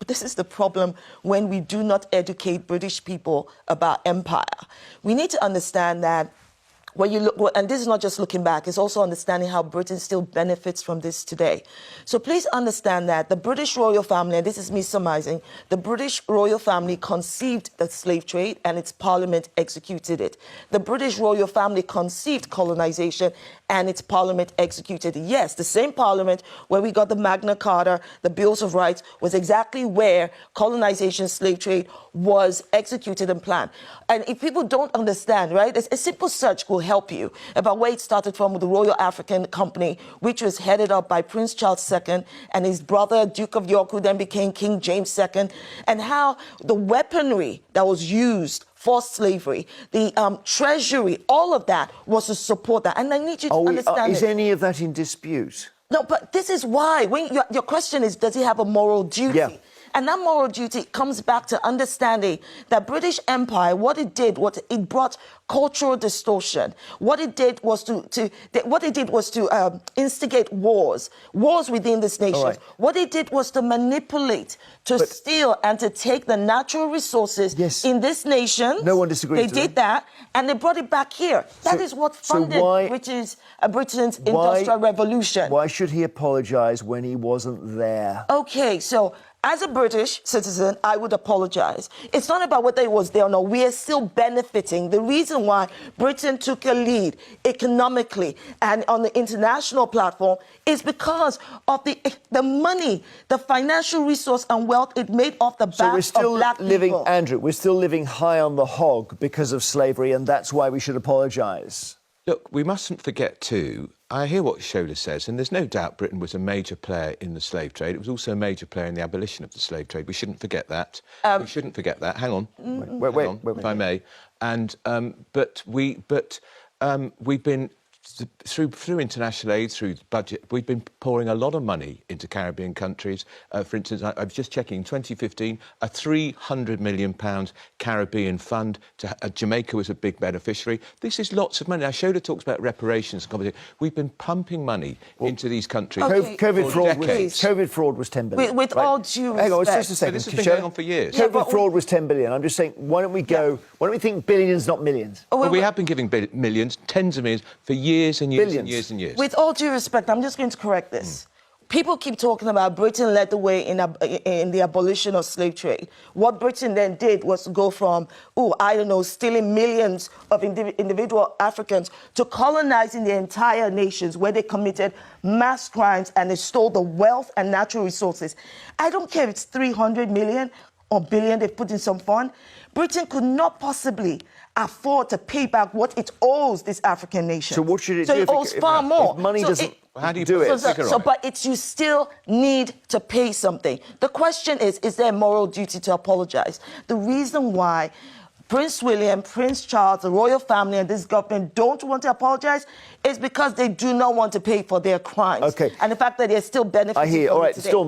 this is the problem when we do not educate British people about empire. We need to understand that when you look, and this is not just looking back, it's also understanding how Britain still benefits from this today. So please understand that the British royal family, and this is me surmising, the British royal family conceived the slave trade and its parliament executed it. The British royal family conceived colonization and its parliament executed it. Yes, the same parliament where we got the Magna Carta, the Bills of Rights, was exactly where colonization, slave trade was executed and planned. And if people don't understand, right, a simple search will help you about where it started from with the Royal African Company, which was headed up by Prince Charles II and his brother, Duke of York, who then became King James II, and how the weaponry that was used for slavery, the treasury, all of that was to support that. And I need you to understand Is any of that in dispute? No, but this is why. When your question is, does he have a moral duty? Yeah. And that moral duty comes back to understanding that British Empire, what it did was it brought cultural distortion. What it did was to instigate wars within this nation. Right. What it did was to manipulate, to steal, and to take the natural resources in this nation. No one disagrees. They did that, and they brought it back here. That is what funded Britain's Industrial Revolution. Why should he apologise when he wasn't there? Okay, so as a British citizen, I would apologise. It's not about whether it was there or not. We are still benefiting. The reason why Britain took a lead economically and on the international platform is because of the money, the financial resource and wealth it made off the back of black people. Andrew, we're still living high on the hog because of slavery, and that's why we should apologise. Look, we mustn't forget too, I hear what Shola says, and there's no doubt Britain was a major player in the slave trade. It was also a major player in the abolition of the slave trade. We shouldn't forget that. We shouldn't forget that. Hang on. Wait, if I may. And, but we've been, through international aid, through budget, we've been pouring a lot of money into Caribbean countries. For instance, I was just checking, in 2015, a £300 million Caribbean fund. Jamaica was a big beneficiary. This is lots of money. Now, Shola talks about reparations and compensation. We've been pumping money into these countries. COVID fraud was 10 billion. With all due respect. Hang on, just a second. This has been going on for years. COVID fraud was 10 billion. I'm just saying, why don't we think billions, not millions? Well, we have been giving millions, tens of millions, for years and years and years and years. With all due respect, I'm just going to correct this. People keep talking about Britain led the way in the abolition of slave trade. What Britain then did was to go from, stealing millions of individual Africans to colonizing the entire nations where they committed mass crimes and they stole the wealth and natural resources. I don't care if it's 300 million or billion they put in some fund. Britain could not possibly afford to pay back what it owes this African nation. So what should it do? So it owes far more. If money doesn't how do you do it? But you still need to pay something. The question is there a moral duty to apologise? The reason why Prince William, Prince Charles, the royal family and this government don't want to apologise is because they do not want to pay for their crimes. Okay. And the fact that they're still benefiting I hear. from All it right, today. Storm.